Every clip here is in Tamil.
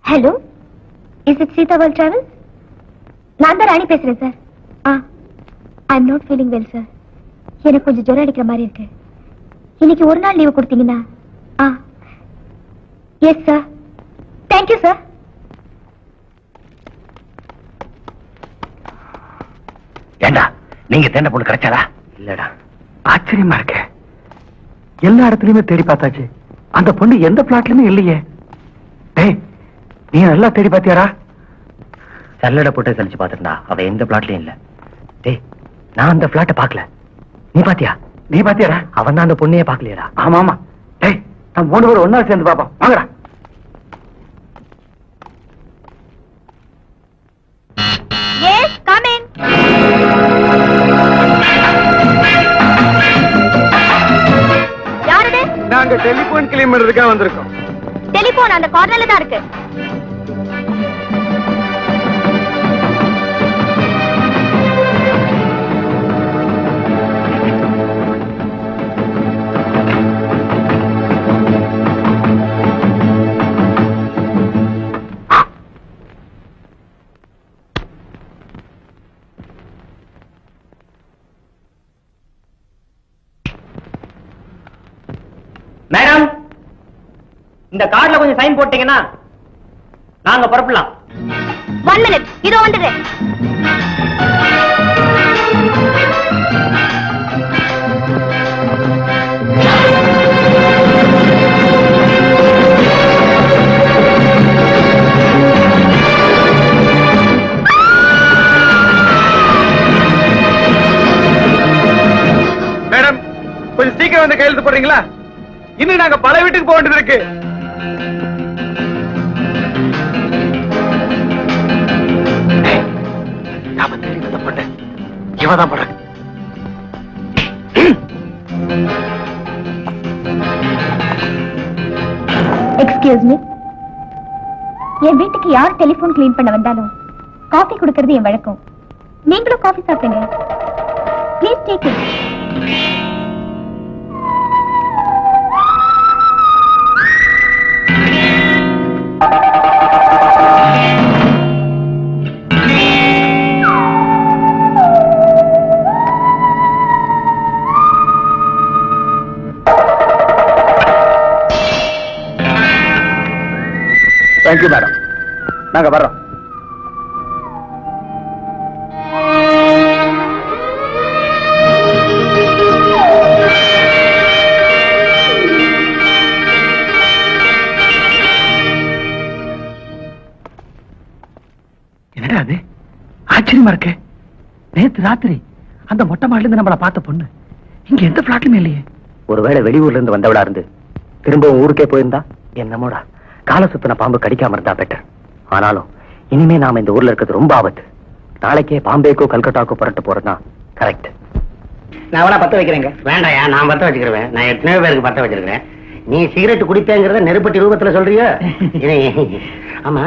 Hello, is it Sita world travels? நான் தான் ராணி பேசுறேன் sir. I am not feeling well sir. எனக்கு கொஞ்சம் ஜுரம் அடிக்கிற மாதிரி இருக்கு. இன்னைக்கு ஒரு நாள் லீவு கொடுத்தீங்கன்னா. Yes sir. Thank you sir. ஏண்டா நீங்க தேண்ட பொண்ணு கிடைச்சாரா? இல்லடா. ஆச்சரியமா இருக்க. எல்லா இடத்துலயுமே தேடி பார்த்தாச்சு, அந்த பொண்ணு எந்த பிளாட்லயுமே இல்லையே. டேய், நீ நல்லா தேடி பாத்தியாரா? சல்லடை போட்டு கழிச்சு பாத்துட்டா அவ எந்த பிளாட்லயும் இல்ல. டேய், நான் அந்த பிளாட்டை பாக்கல. நீ பாத்தியா? நீ பாத்தியாரா? அவன் தான் அந்த பொண்ணையே பாக்கலையடா. ஆமா ஆமா. டேய், நம்ம 3 பேரும் ஒன்னா சேர்ந்து பாப்போம். வாங்கடா. Yes, come in. யாருது? நாங்க டெலிபோன் கிளீன் பண்றதுக்காக வந்திருக்கோம். டெலிபோன் அந்த கார்னர்ல தான் இருக்கு. மேடம், இந்த கார்டுல கொஞ்சம் சைன் போட்டீங்கன்னா நாங்க புறப்படலாம். 1 மினிட், இதோ வந்துடுறேன். மேடம், கொஞ்சம் சீக்கிரம் வந்து கையெழுத்து போடுறீங்களா? இன்னும் நாங்க பல வீட்டுக்கு போக வேண்டியது இருக்கு. இவதான் போடுறேன். Excuse me. என் வீட்டுக்கு யார் டெலிபோன் கிளீன் பண்ண வந்தாலும் காஃபி கொடுக்கறது என் வழக்கம். நீங்களும் காஃபி சாப்பிடுங்க. Please take it. Thank you madam. நாங்க வர்றோம். என்னடா அது? ஆச்சரியமா இருக்கு. நேத்து ராத்திரி அந்த மொட்டை மாடில இருந்து நம்மள பார்த்த பொண்ணு இங்க எந்த பிளாட்லயுமே இல்லையே. ஒருவேளை வெளியூர்ல இருந்து வந்தவளா இருந்து திரும்பவும் ஊருக்கே போயிருந்தா என்னமோடா. கால சுத்தின பாம்பு கடிக்காம இருந்தா பெட்டர். ஆனாலும் இனிமே நாம இந்த ஊர்ல இருக்கிறது ரொம்ப ஆபத்து. நாளைக்கே பாம்பேக்கோ கல்கட்டாக்கோ புரட்டு போறதுதான் கரெக்ட். நான் வேணா பத்த வைக்கிறேங்க. வேண்டாயா, நான் பத்த வச்சுக்கிறேன். நான் எத்தனையோ பேருக்கு பத்த வச்சிருக்கிறேன். நீ சிகரெட் குடிப்பேங்கிறத நெருப்பட்டி ரூபத்துல சொல்றியோ? ஆமா,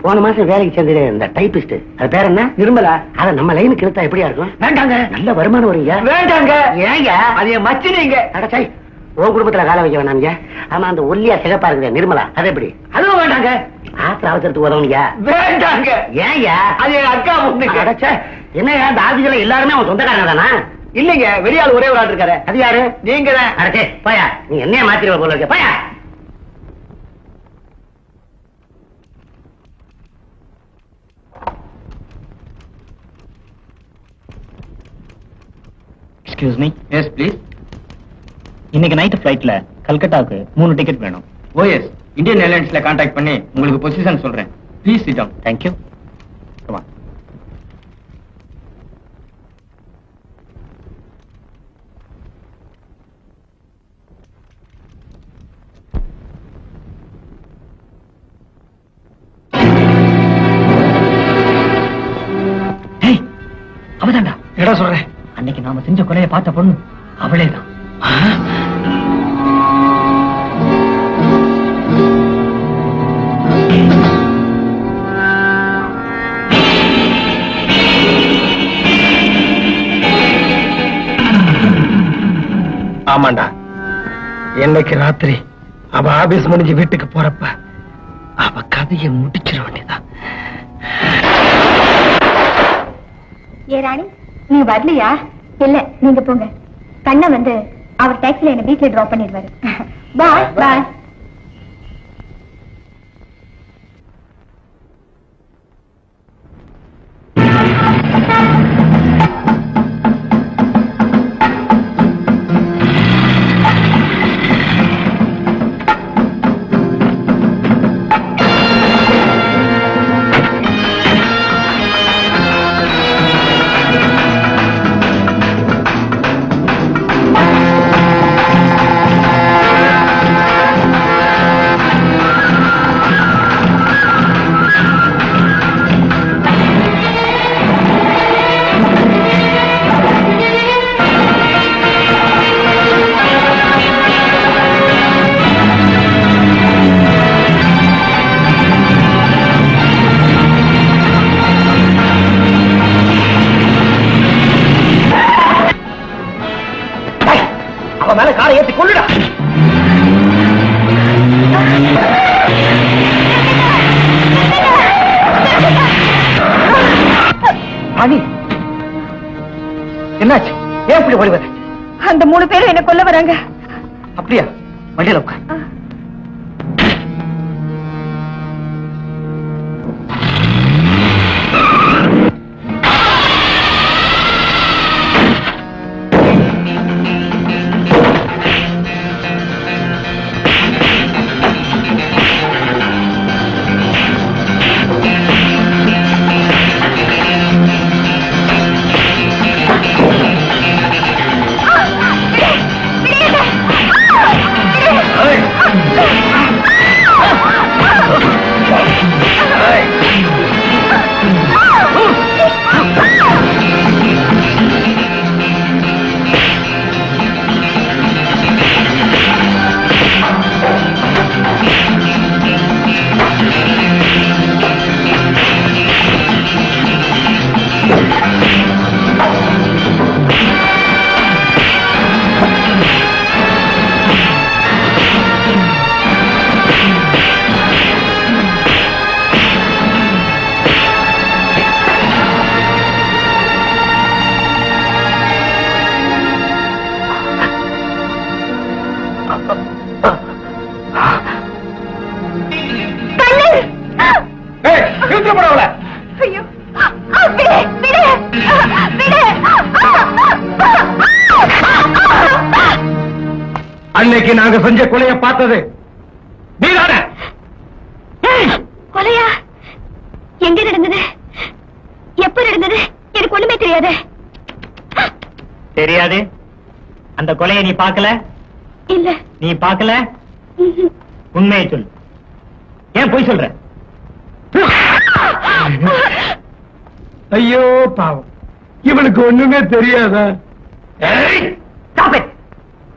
போன மாசம் வேலைக்கு சேர்ந்து இந்த டைபிஸ்ட், அது பேர் என்ன? நிர்மலா. அத நம்ம லைனுக்கு இழுத்தா எப்படியா இருக்கும்? வேண்டாங்க, நல்ல வருமானம் வருங்க. வேண்டாங்க. ஏங்க? அது என் மச்சினீங்க. அடச்சாய், உன் குடும்பத்துல வேலை வைக்க வேணாங்க. ஆமா, அந்த ஒல்லியா சிகப்பா இருக்குது நிர்மலா, அது எப்படி? அதுவும் வேண்டாங்க. ஆத்திர அவசரத்துக்கு உதவுங்க. வேண்டாங்க. ஏங்க? அது என் அக்கா பொண்ணுங்க. அடச்சே, என்ன அந்த ஆதிகளை எல்லாருமே அவன் சொந்தக்காரங்க தானா? இல்லைங்க, வெளியாள் ஒரே ஒரு ஆள் இருக்காரு. அது யாரு? நீங்க தான். அடச்சே, போயா, நீ என்னைய மாத்திருவ போல இருக்க. போயா. Excuse me. Yes please. இன்னைக்கு நைட் ஃபிளைட்ல கல்கட்டாவுக்கு 3 டிக்கெட் வேணும். ஓஎஸ், இந்தியன் ஏர்லைன்ஸ்ல கான்டாக்ட் பண்ணி உங்களுக்கு பொசிஷன் சொல்றேன். Please sit down. Thank you. Come on. ஏய், அவதான்டா. எடா சொல்றேன். அன்னைக்கு நாம செஞ்ச கொலையை பார்த்த பொண்ணு அவளேதான். ஆமாண்டா, என்னைக்கு ராத்திரி அவ ஆபீஸ் முடிஞ்சு வீட்டுக்கு போறப்ப அவ கதையை முடிச்சிட வேண்டியதான். ஏ ராணி, நீ வரலையா? இல்ல, நீங்க போங்க. கண்ணா வந்து அவர் டாக்ஸில என்ன பீச்ல டிராப் பண்ணிடுவாரு. பாய் பாய். மேல காரை ஏத்தி கொள்ளுடா. ராணி, என்னாச்சு? ஏன் இப்படி ஓடுவது? அந்த 3 பேரும் என்ன கொல்ல வராங்க. அப்படியா? வண்டியில உட்கார். அன்னைக்கு நாங்க செஞ்ச கொலைய பார்த்தது நீதானே? கொலையா? எங்க நடந்தது? எப்ப நடந்தது? எனக்கு ஒண்ணுமே தெரியாது. தெரியாது? அந்த கொலையை நீ பார்க்கல? இல்ல. நீ பார்க்கல? உண்மையை சொல்லு. ஏன் பொய் சொல்ற? ஐயோ பாவம், இவனுக்கு ஒண்ணுமே தெரியாதா?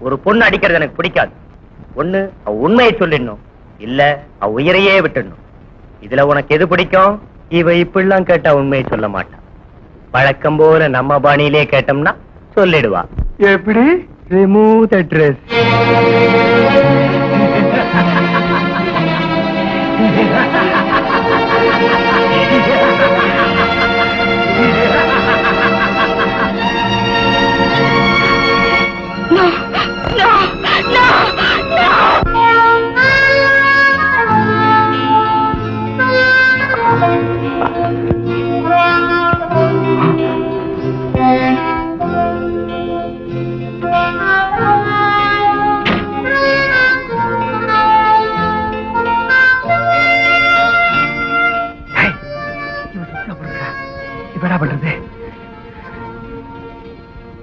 ஒரு பொண்ணு அடிக்கிறது எனக்கு பிடிக்காது. ஒண்ணு அவ உண்மையை சொல்லிடணும், இல்ல அவ உயிரையே விட்டுடணும். இதுல உனக்கு எது பிடிக்கும்? இவ இப்படிலாம் கேட்டா உண்மையை சொல்ல மாட்டான். வழக்கம் போல நம்ம பாணியிலே கேட்டோம்னா சொல்லிடுவா. எப்படி? Remove the dress.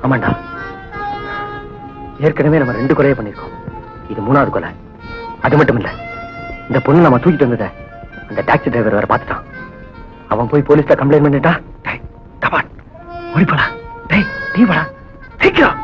ஆமாண்டா, ஏற்கனவே நம்ம 2 கொலையை பண்ணிருக்கோம். இது 3வது கொலை. அது மட்டும் இல்ல, இந்த பொண்ணு நம்ம தூக்கிட்டு வந்தத அந்த டாக்ஸி டிரைவர் வேற பார்த்துட்டான். அவன் போய் போலீஸ்ல கம்ப்ளைண்ட் பண்ணிட்டா. ஓடி போடா. டேய், நீ வாடா சீக்கிரம்.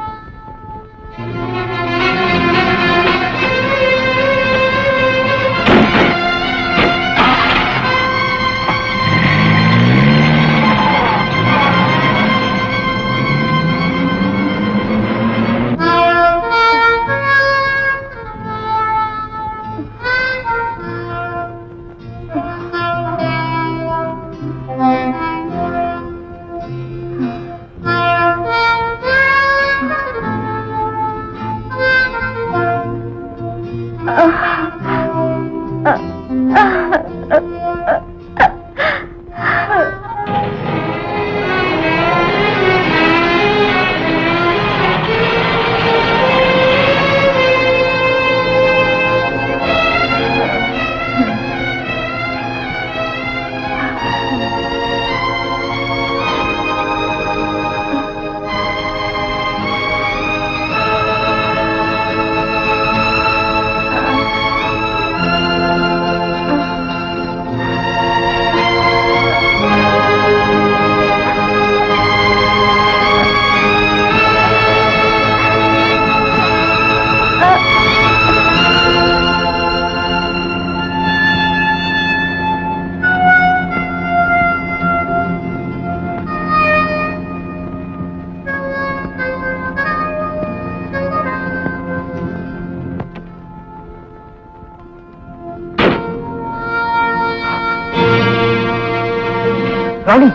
ராணி,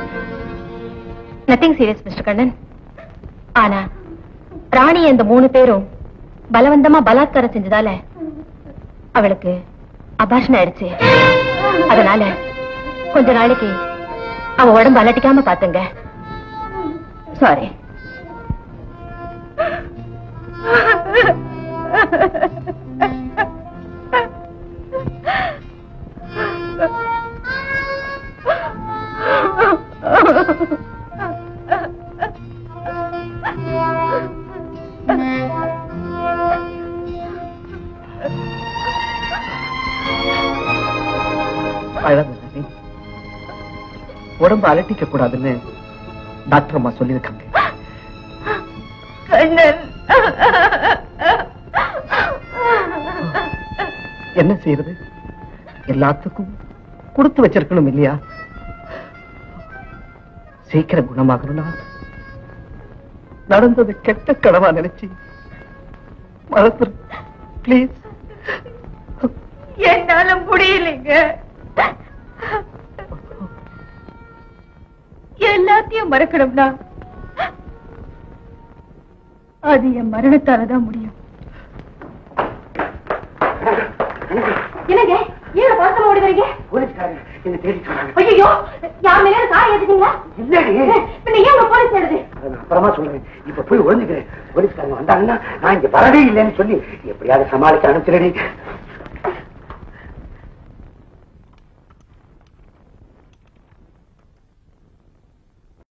நத்திங் சீரியஸ் மிஸ்டர் கண்ணன். ஆனா ராணி இந்த 3 பேரும் பலவந்தமா பலாத்காரம் செஞ்சதால அவளுக்கு அபாஷன் ஆயிடுச்சு. அதனால கொஞ்ச நாளைக்கு அவ உடம்பு அலட்டிக்காம பாத்துங்க. சாரி. உடம்பு அலட்டிக்க கூடாதுன்னு டாக்டர் அம்மா சொல்லியிருக்காங்க. என்ன செய்யறது? எல்லாத்துக்கும் கொடுத்து வச்சிருக்கணும் இல்லையா? சீக்கிரம் குணமாகணும்னா நடந்தது கெட்ட கனவா நினைச்சு மறந்துரு பிளீஸ். என்னால முடியலைங்க. எல்லாத்தையும் மறக்கணும்னா அது என் மரணத்தாலதான் முடியும். என்னங்க ஏன் பாசமா ஓடுறீங்க? போலீஸ்காரங்க என்ன தேடி சொன்னாங்க. ஐயோ, யார் மேல காரை ஏத்துட்டீங்களா? இல்லடி, பின்ன ஏன் உங்க போலீஸ் தேடுது? அதை நான் அப்புறமா சொல்றேன். இப்ப போய் ஒழிஞ்சுக்கிறேன். போலீஸ்காரங்க வந்தாங்கன்னா நான் இங்க வரவே இல்லைன்னு சொல்லி எப்படியாவது சமாளிக்க அனுப்பிச்சிடடி.